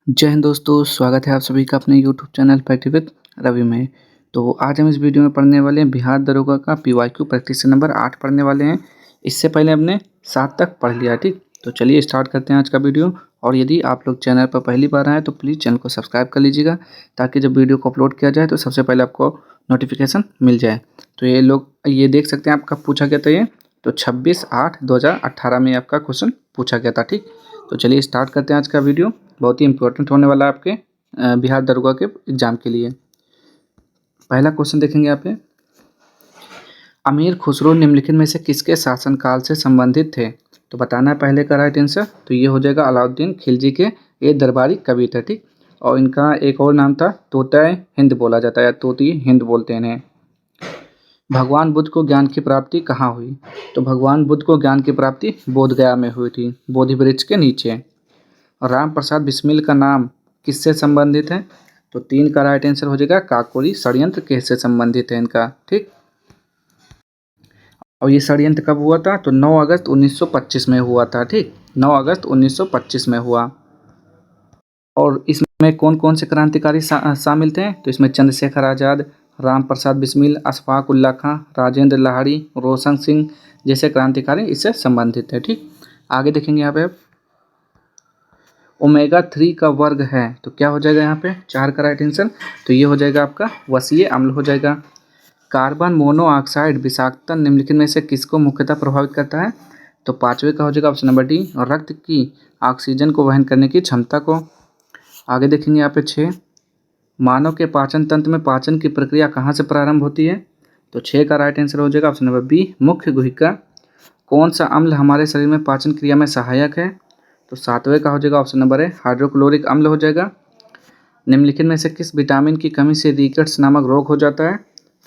जय हिंद दोस्तों, स्वागत है आप सभी का अपने YouTube channel fact with Ravi में। तो आज हम इस वीडियो में पढ़ने वाले हैं बिहार दरोगा का पीवाईक्यू प्रैक्टिस नंबर 8 पढ़ने वाले हैं। इससे पहले हमने 7 तक पढ़ लिया, ठीक। तो चलिए स्टार्ट करते हैं आज का वीडियो। और यदि आप लोग चैनल पर पहली बार आए तो प्लीज़ चैनल को सब्सक्राइब कर लीजिएगा, ताकि जब वीडियो को अपलोड किया जाए तो सबसे पहले आपको नोटिफिकेशन मिल जाए। तो ये देख सकते हैं आपका पूछा गया था, ये तो 26/8/2018 में आपका क्वेश्चन पूछा गया था, ठीक। तो चलिए स्टार्ट करते हैं आज का वीडियो। बहुत ही इंपॉर्टेंट होने वाला है आपके बिहार दरोगा के एग्जाम के लिए। पहला क्वेश्चन देखेंगे यहाँ पे, अमीर खुसरो निम्नलिखित में से किसके शासनकाल से संबंधित थे? तो बताना है पहले का राइट आंसर। तो ये हो जाएगा अलाउद्दीन खिलजी के ये दरबारी कवि थे, ठीक। और इनका एक और नाम था तोताए हिंद बोला जाता है, या तोती हिंद बोलते हैं इन्हें। भगवान बुद्ध को ज्ञान की प्राप्ति कहाँ हुई? तो भगवान बुद्ध को ज्ञान की प्राप्ति बोधगया में हुई थी, बोधि वृक्ष के नीचे। राम प्रसाद बिस्मिल का नाम किससे संबंधित है? तो 3 का राइट आंसर हो जाएगा काकोरी षड्यंत्र किससे संबंधित है इनका, ठीक। और ये षड्यंत्र कब हुआ था? तो 9 अगस्त 1925 में हुआ था, ठीक। 9 अगस्त 1925 में हुआ। और इसमें कौन कौन से क्रांतिकारी शामिल थे? तो इसमें चंद्रशेखर आज़ाद, राम प्रसाद बिस्मिल, अशफाक उल्ला खां, राजेंद्र लाहिड़ी, रोशन सिंह जैसे क्रांतिकारी इससे संबंधित है, ठीक। आगे देखेंगे यहाँ पे, ओमेगा 3 का वर्ग है तो क्या हो जाएगा यहाँ पे? 4 का राइट आंसर। तो ये हो जाएगा आपका वसीय अम्ल हो जाएगा। कार्बन मोनोऑक्साइड विषाक्तता निम्नलिखित में से किसको मुख्यतः प्रभावित करता है? तो 5वें का हो जाएगा ऑप्शन नंबर डी, और रक्त की ऑक्सीजन को वहन करने की क्षमता को। आगे देखेंगे यहाँ पे 6, मानव के पाचन तंत्र में पाचन की प्रक्रिया कहाँ से प्रारंभ होती है? तो 6 का राइट आंसर हो जाएगा ऑप्शन नंबर बी, मुख्य गुहिका। कौन सा अम्ल हमारे शरीर में पाचन क्रिया में सहायक है? तो 7वें का हो जाएगा ऑप्शन नंबर है हाइड्रोक्लोरिक अम्ल हो जाएगा। निम्नलिखित में से किस विटामिन की कमी से रिकेट्स नामक रोग हो जाता है?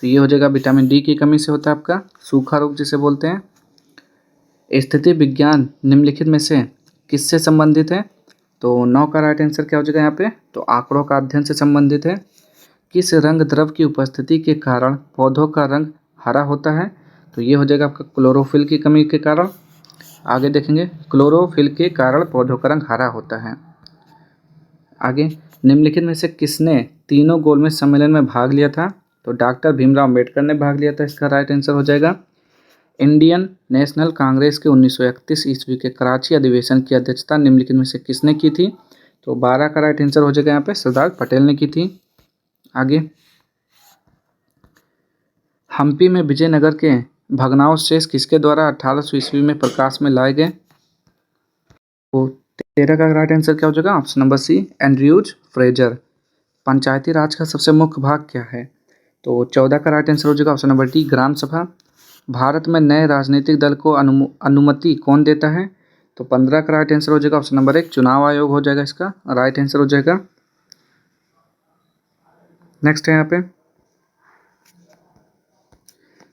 तो ये हो जाएगा विटामिन डी की कमी से होता है आपका सूखा रोग जिसे बोलते हैं। स्थिति विज्ञान निम्नलिखित में से किससे संबंधित है? तो 9 का राइट आंसर क्या हो जाएगा यहाँ पे? तो आंकड़ों का अध्ययन से संबंधित है। किस रंग द्रव की उपस्थिति के कारण पौधों का रंग हरा होता है? तो ये हो जाएगा आपका क्लोरोफिल की कमी के कारण। आगे देखेंगे, क्लोरोफिल के कारण पौधों का रंग हरा होता है। आगे, निम्नलिखित में से किसने तीनों गोलमेज सम्मेलन में भाग लिया था? तो डॉक्टर भीमराव अम्बेडकर ने भाग लिया था, इसका राइट आंसर हो जाएगा। इंडियन नेशनल कांग्रेस के 1931 ईस्वी के कराची अधिवेशन की अध्यक्षता निम्नलिखित में से किसने की थी? तो 12 का राइट आंसर हो जाएगा यहाँ पे सरदार पटेल ने की थी। आगे, हम्पी में विजयनगर के भग्नावशेष किसके द्वारा 1800 ईस्वी में प्रकाश में लाए गए? तो 13 का राइट आंसर क्या हो जाएगा? Option number C, Andrews Fraser. Panchayati Raj का सबसे मुख्य भाग क्या है? तो 14 का राइट आंसर हो जाएगा ऑप्शन नंबर डी, ग्राम सभा। भारत में नए राजनीतिक दल को अनुमति कौन देता है? तो 15 का राइट आंसर हो जाएगा ऑप्शन नंबर 1, चुनाव आयोग हो जाएगा इसका राइट आंसर हो जाएगा। नेक्स्ट है यहाँ पे,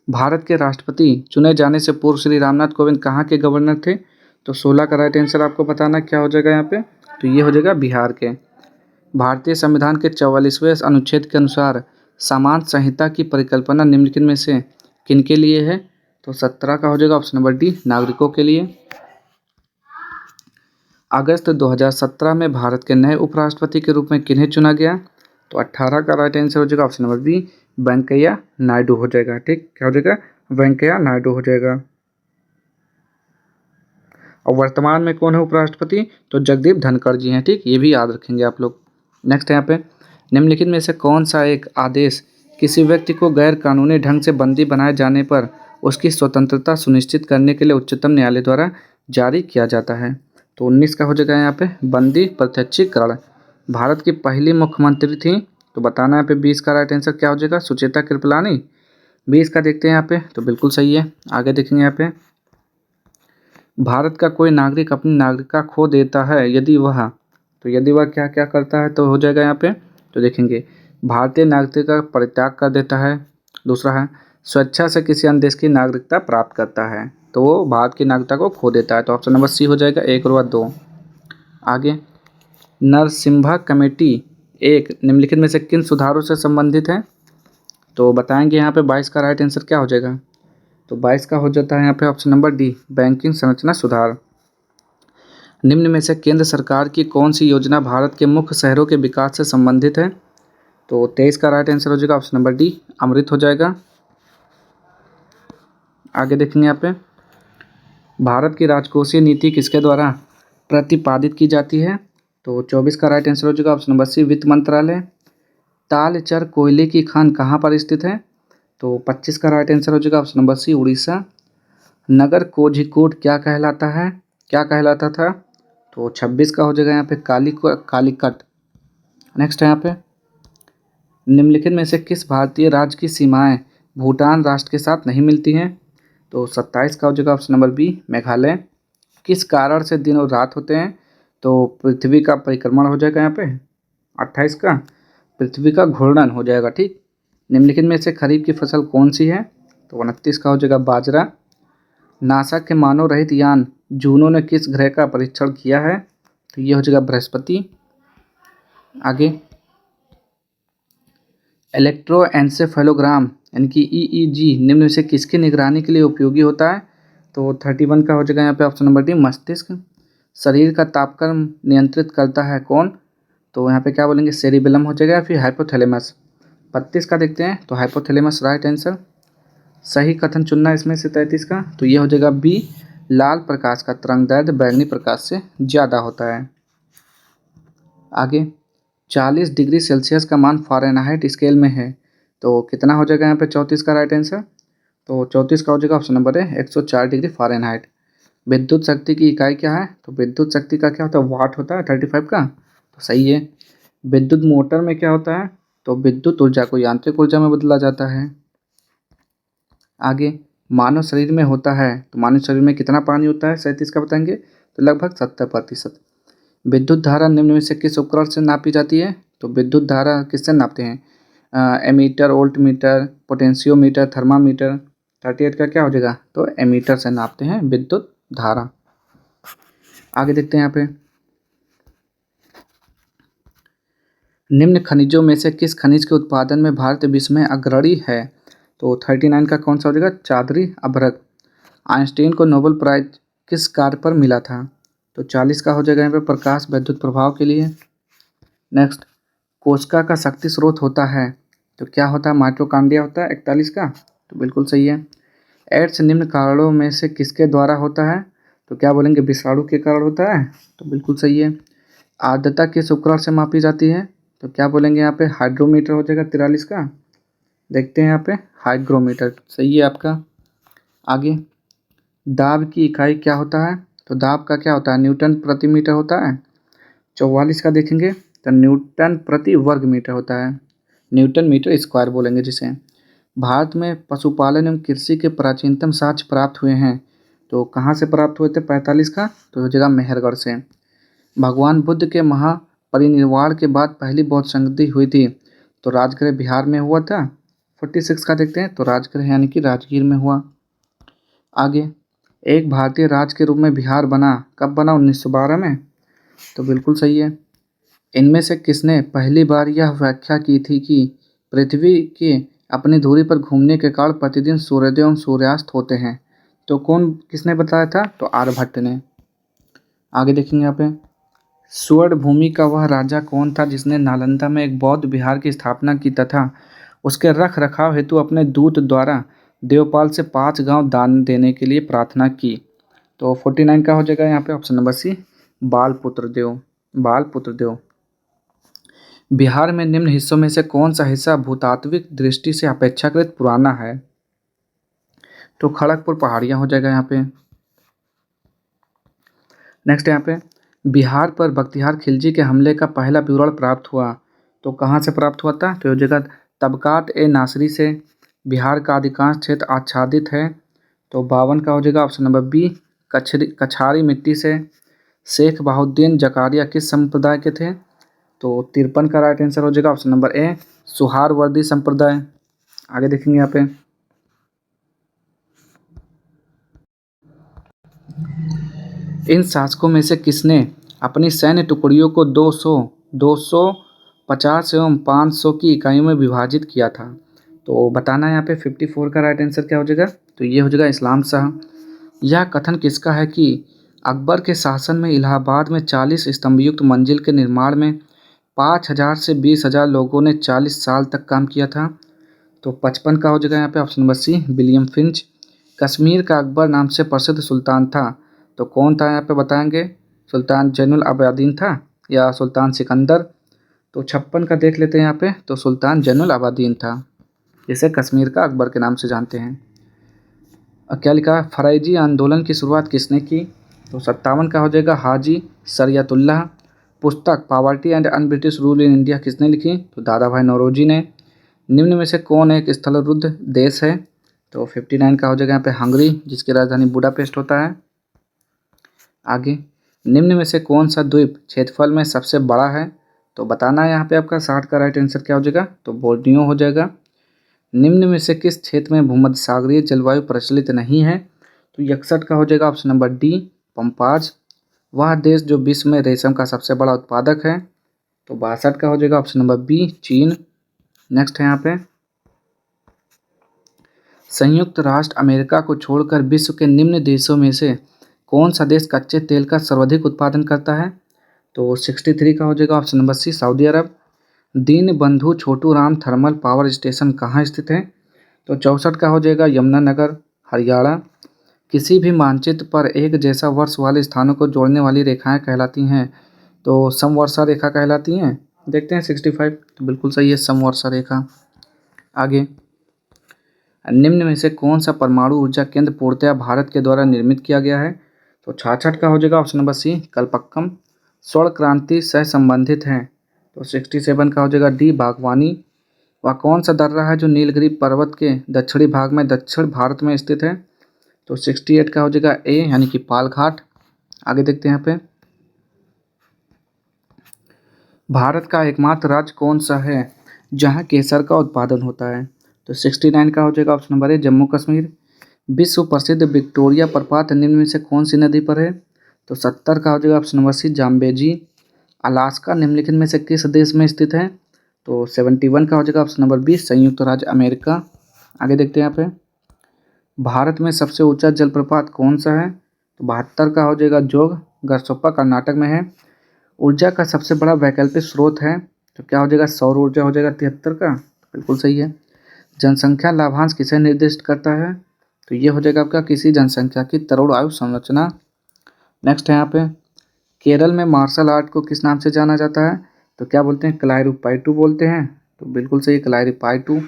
भारत के राष्ट्रपति चुने जाने से पूर्व श्री रामनाथ कोविंद कहाँ के गवर्नर थे? तो 16 का राइट आंसर आपको बताना क्या हो जाएगा यहाँ पे? तो ये हो जाएगा बिहार के। भारतीय संविधान के 44वें अनुच्छेद के अनुसार समान संहिता की परिकल्पना निम्नलिखित में से किनके लिए है? तो 17 का हो जाएगा ऑप्शन नंबर डी, नागरिकों के लिए। अगस्त 2017 में भारत के नए उपराष्ट्रपति के रूप में किन्हें चुना गया? तो 18 का राइट आंसर हो जाएगा option number B, Venkaiah Naidu हो जाएगा, ठीक। क्या हो जाएगा? वेंकैया नायडू हो जाएगा। और वर्तमान में कौन है उपराष्ट्रपति? तो जगदीप धनखड़ जी हैं, ठीक। ये भी याद रखेंगे आप लोग। नेक्स्ट यहाँ पे, निम्नलिखित में से कौन सा एक आदेश किसी व्यक्ति को गैर कानूनी ढंग से बंदी बनाए जाने पर उसकी स्वतंत्रता सुनिश्चित करने के लिए उच्चतम न्यायालय द्वारा जारी किया जाता है? तो 19 का हो जाएगा यहाँ पे बंदी प्रत्यक्षीकरण। भारत की पहली मुख्यमंत्री थी, तो बताना है यहाँ पे 20 का राइट आंसर क्या हो जाएगा? सुचेता कृपलानी। 20 का देखते हैं यहाँ पे, तो बिल्कुल सही है। आगे देखेंगे यहाँ पे, भारत का कोई नागरिक अपनी नागरिकता खो देता है यदि वह, तो यदि वह क्या क्या करता है? तो हो जाएगा यहाँ पे, तो देखेंगे, भारतीय नागरिकता का परित्याग कर देता है। दूसरा है स्वेच्छा से किसी अन्य देश की नागरिकता प्राप्त करता है, तो वो भारत की नागरिकता को खो देता है। तो ऑप्शन नंबर सी हो जाएगा 1 और 2। आगे, नरसिम्हा कमेटी एक निम्नलिखित में से किन सुधारों से संबंधित है? तो बताएंगे यहाँ पे 22 का राइट आंसर क्या हो जाएगा? तो 22 का हो जाता है यहाँ पे ऑप्शन नंबर डी, बैंकिंग संरचना सुधार। निम्न में से केंद्र सरकार की कौन सी योजना भारत के मुख्य शहरों के विकास से संबंधित है? तो 23 का राइट आंसर हो जाएगा ऑप्शन नंबर डी, अमृत हो जाएगा। आगे देखेंगे यहाँ पे, भारत की राजकोषीय नीति किसके द्वारा प्रतिपादित की जाती है? तो 24 का राइट आंसर हो जाएगा ऑप्शन नंबर सी, वित्त मंत्रालय। तालचर कोयले की खान कहाँ पर स्थित है? तो 25 का राइट आंसर हो जाएगा ऑप्शन नंबर सी, उड़ीसा। नगर कोझिकोड क्या कहलाता है, क्या कहलाता था? तो 26 का हो जाएगा यहाँ पे कालीकट। नेक्स्ट है यहाँ पे, निम्नलिखित में से किस भारतीय राज्य की सीमाएं भूटान राष्ट्र के साथ नहीं मिलती हैं? तो 27 का हो जाएगा ऑप्शन नंबर बी, मेघालय। किस कारण से दिन और रात होते हैं? तो पृथ्वी का परिक्रमण हो जाएगा यहाँ पे। 28 का पृथ्वी का घूर्णन हो जाएगा, ठीक। निम्नलिखित में से खरीफ की फसल कौन सी है? तो 29 का हो जाएगा बाजरा। नासा के मानव रहित यान जूनो ने किस ग्रह का परीक्षण किया है? तो ये हो जाएगा बृहस्पति। आगे, इलेक्ट्रोएन्सेफेलोग्राम यानी कि ईईजी निम्न में से किसकी निगरानी के लिए उपयोगी होता है? तो 31 का हो जाएगा यहाँ पे ऑप्शन नंबर डी, मस्तिष्क। शरीर का तापक्रम नियंत्रित करता है कौन? तो यहाँ पे क्या बोलेंगे, सेरिबेलम हो जाएगा या फिर हाइपोथैलेमस। 32 का देखते हैं, तो हाइपोथैलेमस राइट आंसर। सही कथन चुनना इसमें से 33 का, तो ये हो जाएगा बी, लाल प्रकाश का तरंगदैर्ध्य बैंगनी प्रकाश से ज़्यादा होता है। आगे, 40 डिग्री सेल्सियस का मान फ़ारेनहाइट स्केल में है, तो कितना हो जाएगा यहाँ पे 34 का राइट आंसर? तो 34 का हो जाएगा ऑप्शन नंबर है 104 डिग्री फ़ारेनहाइट। विद्युत शक्ति की इकाई क्या है? तो विद्युत शक्ति का क्या होता है, वाट होता है 35 का, तो सही है। विद्युत मोटर में क्या होता है? तो विद्युत ऊर्जा को यांत्रिक ऊर्जा में बदला जाता है। आगे, मानव शरीर में होता है, तो मानव शरीर में कितना पानी होता है 37 का बताएंगे, तो लगभग 70%। विद्युत धारा निम्न में से किस उपकरण से नापी जाती है? तो विद्युत धारा किससे नापते हैं? Ammeter, voltmeter, potentiometer, thermometer. 38 का क्या हो जाएगा? तो एमीटर से नापते हैं विद्युत धारा। आगे देखते हैं यहाँ पे, निम्न खनिजों में से किस खनिज के उत्पादन में भारत विश्व में अग्रणी है? तो 39 का कौन सा हो जाएगा? चादरी अभ्रक। आइंस्टीन को नोबेल प्राइज किस कार्य पर मिला था? तो 40 का हो जाएगा यहाँ पे प्रकाश विद्युत प्रभाव के लिए। नेक्स्ट, कोशिका का शक्ति स्रोत होता है, तो क्या होता है? माइटोकॉन्ड्रिया होता है। 41 का, तो बिल्कुल सही है। एड्स निम्न कारणों में से किसके द्वारा होता है? तो क्या बोलेंगे, विषाणु के कारण होता है, तो बिल्कुल सही है। आर्द्रता किस उपकरण से मापी जाती है? तो क्या बोलेंगे यहाँ पे, हाइड्रोमीटर हो जाएगा। 43 का, देखते हैं यहाँ पे हाइग्रोमीटर, सही है आपका। आगे, दाब की इकाई क्या होता है? तो दाब का क्या होता है? न्यूटन प्रति मीटर होता है। 44 का देखेंगे, तो न्यूटन प्रति वर्ग मीटर होता है, न्यूटन मीटर स्क्वायर बोलेंगे जिसे। भारत में पशुपालन एवं कृषि के प्राचीनतम साक्ष्य प्राप्त हुए हैं, तो कहाँ से प्राप्त हुए थे? 45 का, तो हो जाएगा मेहरगढ़ से। भगवान बुद्ध के महापरिनिर्वाण के बाद पहली बौद्ध संगति हुई थी, तो राजगृह बिहार में हुआ था। 46 का देखते हैं, तो राजगृह यानी कि राजगीर में हुआ। आगे, एक भारतीय राज्य के रूप में बिहार बना, कब बना? 1912 में, तो बिल्कुल सही है। इनमें से किसने पहली बार यह व्याख्या की थी कि पृथ्वी के अपनी धुरी पर घूमने के कारण प्रतिदिन सूर्योदय एवं सूर्यास्त होते हैं? तो किसने बताया था? तो आर्यभट्ट ने। आगे देखेंगे यहाँ पे, स्वर्ण भूमि का वह राजा कौन था जिसने नालंदा में एक बौद्ध विहार की स्थापना की तथा उसके रख रखाव हेतु अपने दूत द्वारा देवपाल से 5 गांव दान देने के लिए प्रार्थना की? तो 49 का हो जाएगा यहाँ पे ऑप्शन नंबर सी, बालपुत्र देव। बालपुत्र देव। बिहार में निम्न हिस्सों में से कौन सा हिस्सा भूतात्विक दृष्टि से अपेक्षाकृत पुराना है? तो खड़गपुर पहाड़ियाँ हो जाएगा यहाँ पे। नेक्स्ट यहाँ पे, बिहार पर बख्तियार खिलजी के हमले का पहला विवरण प्राप्त हुआ, तो कहाँ से प्राप्त हुआ था? तो हो जाएगा तबकात ए नासरी से। बिहार का अधिकांश क्षेत्र आच्छादित है, तो 52 का हो जाएगा ऑप्शन नंबर बी, कछारी मिट्टी से। शेख बहाउद्दीन जकारिया किस संप्रदाय के थे? तो 53 का राइट आंसर हो जाएगा ऑप्शन नंबर ए, सुहारवर्दी संप्रदाय। आगे देखेंगे यहाँ पे, इन शासकों में से किसने अपनी सैन्य टुकड़ियों को 200, 250 एवं 500 की इकाइयों में विभाजित किया था? तो बताना है यहाँ पे 54 का राइट आंसर क्या हो जाएगा? तो ये हो जाएगा इस्लाम शाह। यह कथन किसका है कि अकबर के शासन में इलाहाबाद में 40 स्तंभयुक्त मंजिल के निर्माण में 5,000 से 20,000 लोगों ने 40 साल तक काम किया था। तो 55 का हो जाएगा यहाँ पे option number C William Finch. Kashmir का अकबर नाम से प्रसिद्ध सुल्तान था, तो कौन था यहाँ पे बताएंगे? सुल्तान जैनुल आबादीन था या सुल्तान सिकंदर? तो 56 का देख लेते हैं यहाँ पे, तो सुल्तान जैनुल आबादीन था, जिसे कश्मीर का अकबर के नाम से जानते हैं। और क्या लिखा है, फरैजी आंदोलन की शुरुआत किसने की? तो 57 का हो जाएगा हाजी शरियतुल्लाह। पुस्तक poverty and un British rule in India किसने लिखी? तो दादा भाई नौरोजी ने। निम्न में से कौन एक स्थलरुद्ध देश है? तो 59 का हो जाएगा यहाँ पे हंगरी, जिसकी राजधानी बुडापेस्ट होता है। आगे, निम्न में से कौन सा द्वीप क्षेत्रफल में सबसे बड़ा है? तो बताना है यहाँ पे आपका 60 का राइट आंसर क्या हो जाएगा? तो बोर्नियो हो जाएगा। निम्न में से किस क्षेत्र में भूमध्यसागरीय जलवायु प्रचलित नहीं है? तो 61 का हो जाएगा ऑप्शन नंबर डी पंपाज। वह देश जो विश्व में रेशम का सबसे बड़ा उत्पादक है? तो 62 का हो जाएगा ऑप्शन नंबर बी चीन। नेक्स्ट है यहाँ पे, संयुक्त राष्ट्र अमेरिका को छोड़कर विश्व के निम्न देशों में से कौन सा देश कच्चे तेल का सर्वाधिक उत्पादन करता है? तो 63 का हो जाएगा ऑप्शन नंबर सी सऊदी अरब। Deenbandhu Chhotu Ram thermal power station कहाँ स्थित है? तो 64 का हो जाएगा यमुनानगर हरियाणा। किसी भी मानचित्र पर एक जैसा वर्ष वाले स्थानों को जोड़ने वाली रेखाएं कहलाती हैं? तो समवर्षा रेखा कहलाती हैं। देखते हैं 65, तो बिल्कुल सही है समवर्षा रेखा। आगे, निम्न में से कौन सा परमाणु ऊर्जा केंद्र पूर्णतया भारत के द्वारा निर्मित किया गया है? तो 66 का हो जाएगा ऑप्शन नंबर सी कलपक्कम। स्वर्ण क्रांति से संबंधित है? तो 67 का हो जाएगा डी बागवानी। वह कौन सा दर्रा है जो नीलगिरी पर्वत के दक्षिणी भाग में दक्षिण भारत में स्थित है? तो 68 का हो जाएगा ए यानी कि पालघाट। आगे देखते हैं यहाँ पे, भारत का एकमात्र राज्य कौन सा है जहां केसर का उत्पादन होता है? तो 69 का हो जाएगा option number A Jammu Kashmir. विश्व प्रसिद्ध विक्टोरिया प्रपात निम्न में से कौन सी नदी पर है? तो 70 का हो जाएगा option number C Zambezi. Alaska निम्नलिखित में से किस देश में स्थित है? तो 71 का हो जाएगा ऑप्शन नंबर बी संयुक्त राज्य अमेरिका। आगे देखते हैं यहाँ पे, भारत में सबसे ऊंचा जलप्रपात कौन सा है? तो 72 का हो जाएगा जोग गरसोप्पा कर्नाटक में है। ऊर्जा का सबसे बड़ा वैकल्पिक स्रोत है? तो क्या हो जाएगा सौर ऊर्जा हो जाएगा 73 का, बिल्कुल सही है। जनसंख्या लाभांश किसे निर्दिष्ट करता है? तो ये हो जाएगा आपका किसी जनसंख्या की तरोड़ आयु संरचना। नेक्स्ट है यहाँ पे, केरल में मार्शल आर्ट को किस नाम से जाना जाता है? तो क्या बोलते हैं कलारीपायट्टू बोलते हैं, तो बिल्कुल सही कलारीपायट्टू।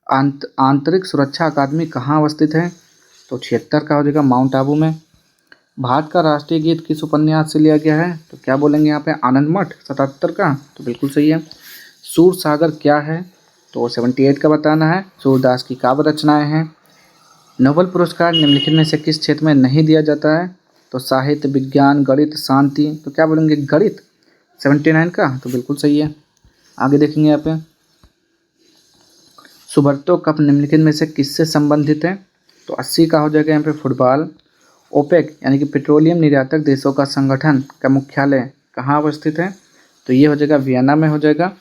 आंतरिक सुरक्षा अकादमी कहाँ अवस्थित है? तो 76 का हो जाएगा माउंट आबू में। भारत का राष्ट्रीय गीत किस उपन्यास से लिया गया है? तो क्या बोलेंगे यहाँ पे आनंद मठ 77 का, तो बिल्कुल सही है। सूर सागर क्या है? तो 78 का बताना है। सूरदास की काव्य रचनाएं हैं। नोबेल पुरस्कार निम्नलिखित में से किस क्षेत्र में नहीं दिया जाता है? तो साहित्य, विज्ञान, गणित, शांति, तो क्या बोलेंगे गणित 79 का, तो बिल्कुल सही है। आगे देखेंगे यहाँ पे, सुब्रतो कप निम्नलिखित में से किससे संबंधित है? तो 80 का हो जाएगा यहाँ पे फुटबॉल। ओपेक यानी कि पेट्रोलियम निर्यातक देशों का संगठन का मुख्यालय कहाँ अवस्थित है? तो ये हो जाएगा वियना में हो जाएगा।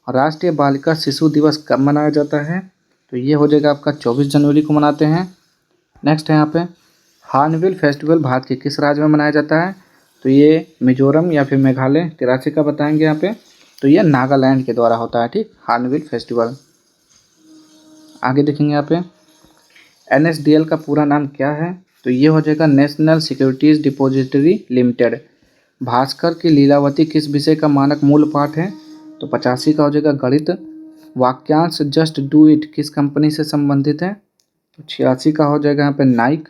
राष्ट्रीय बालिका शिशु दिवस कब मनाया जाता है? तो ये हो जाएगा आपका 24 जनवरी को मनाते हैं। नेक्स्ट है यहाँ पे, हार्नबिल फेस्टिवल भारत के किस राज्य में मनाया जाता है? तो ये मिजोरम या फिर मेघालय 83 का बताएंगे यहाँ पे, तो ये नागालैंड के द्वारा होता है, ठीक, हार्नबिल फेस्टिवल। आगे देखेंगे यहाँ पे, NSDL का पूरा नाम क्या है? तो ये हो जाएगा national securities depository limited. Bhaskar की लीलावती किस विषय का मानक मूल पाठ है? तो 85 का हो जाएगा गणित। वाक्यांश जस्ट डू इट किस कंपनी से संबंधित है? तो 86 का हो जाएगा यहाँ पे नाइक।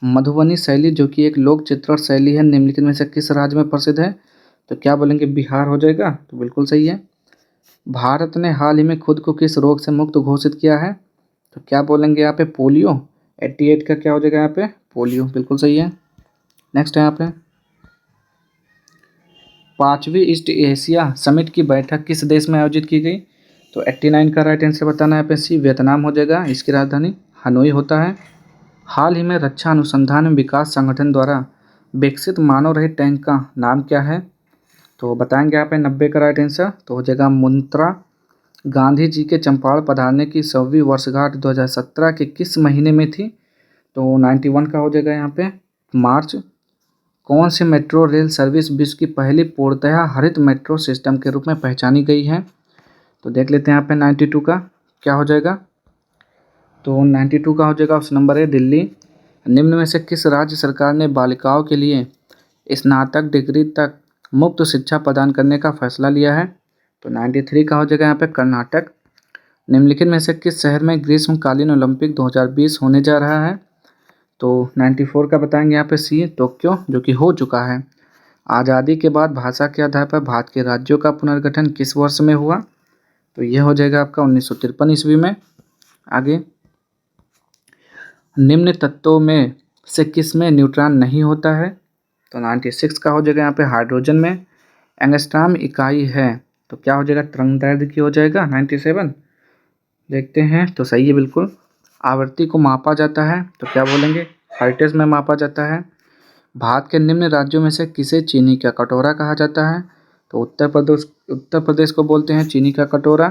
मधुबनी शैली जो कि एक लोक चित्रण शैली है निम्नलिखित में से किस राज्य में प्रसिद्ध है? तो क्या बोलेंगे बिहार हो जाएगा, तो बिल्कुल सही है। भारत ने हाल ही में खुद को किस रोग से मुक्त घोषित किया है? तो क्या बोलेंगे यहाँ पे पोलियो। 88 का क्या हो जाएगा यहाँ पे पोलियो, बिल्कुल सही है। नेक्स्ट है यहाँ पे, 5वीं ईस्ट एशिया समिट की बैठक किस देश में आयोजित की गई? तो 89 का राइट आंसर बताना है यहाँ पे सी वियतनाम हो जाएगा, इसकी राजधानी हनोई होता है। हाल ही में रक्षा अनुसंधान एवं विकास संगठन द्वारा विकसित मानव रहित टैंक का नाम क्या है? तो बताएंगे यहाँ पे 90 का राइट आंसर, तो हो जाएगा मुंत्रा। गांधी जी के चंपारण पधारने की 100वीं वर्षगांठ 2017 के किस महीने में थी? तो 91 का हो जाएगा यहाँ पे मार्च। कौन सी मेट्रो रेल सर्विस विश्व की पहली पूर्णतः हरित मेट्रो सिस्टम के रूप में पहचानी गई है? तो देख लेते हैं यहाँ पे 92 का क्या हो जाएगा। तो 92 का हो जाएगा ऑप्शन नंबर ए दिल्ली। निम्न में से किस राज्य सरकार ने बालिकाओं के लिए स्नातक डिग्री तक मुफ्त शिक्षा प्रदान करने का फैसला लिया है? तो 93 का हो जाएगा यहाँ पे कर्नाटक। निम्नलिखित में से किस शहर में ग्रीष्मकालीन ओलंपिक 2020 होने जा रहा है? तो 94 का बताएंगे यहाँ पे सी टोक्यो, जो कि हो चुका है। आज़ादी के बाद भाषा के आधार पर भारत के राज्यों का पुनर्गठन किस वर्ष में हुआ? तो यह हो जाएगा आपका 1953 ईस्वी में। आगे, निम्न तत्वों में से किस में न्यूट्रॉन नहीं होता है? तो 96 का हो जाएगा यहाँ पे हाइड्रोजन में। एंगस्ट्रॉम इकाई है तो क्या हो जाएगा? तरंगदैर्घ्य की हो जाएगा 97। देखते हैं तो सही है बिल्कुल। आवृत्ति को मापा जाता है तो क्या बोलेंगे? हर्ट्ज में मापा जाता है। भारत के निम्न राज्यों में से किसे चीनी का कटोरा कहा जाता है? तो उत्तर प्रदेश को बोलते हैं चीनी का कटोरा।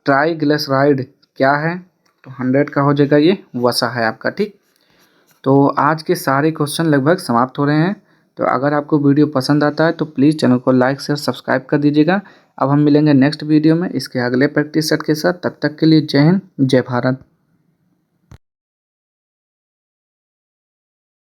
ट्राइग्लिसराइड क्या है? तो 100 का हो जाएगा ये वसा है आपका। ठीक, तो आज के सारे क्वेश्चन लगभग समाप्त हो रहे हैं। तो अगर आपको वीडियो पसंद आता है तो प्लीज़ चैनल को लाइक शेयर सब्सक्राइब कर दीजिएगा। अब हम मिलेंगे नेक्स्ट वीडियो में इसके अगले प्रैक्टिस सेट के साथ। तब तक के लिए जय हिंद, जय भारत।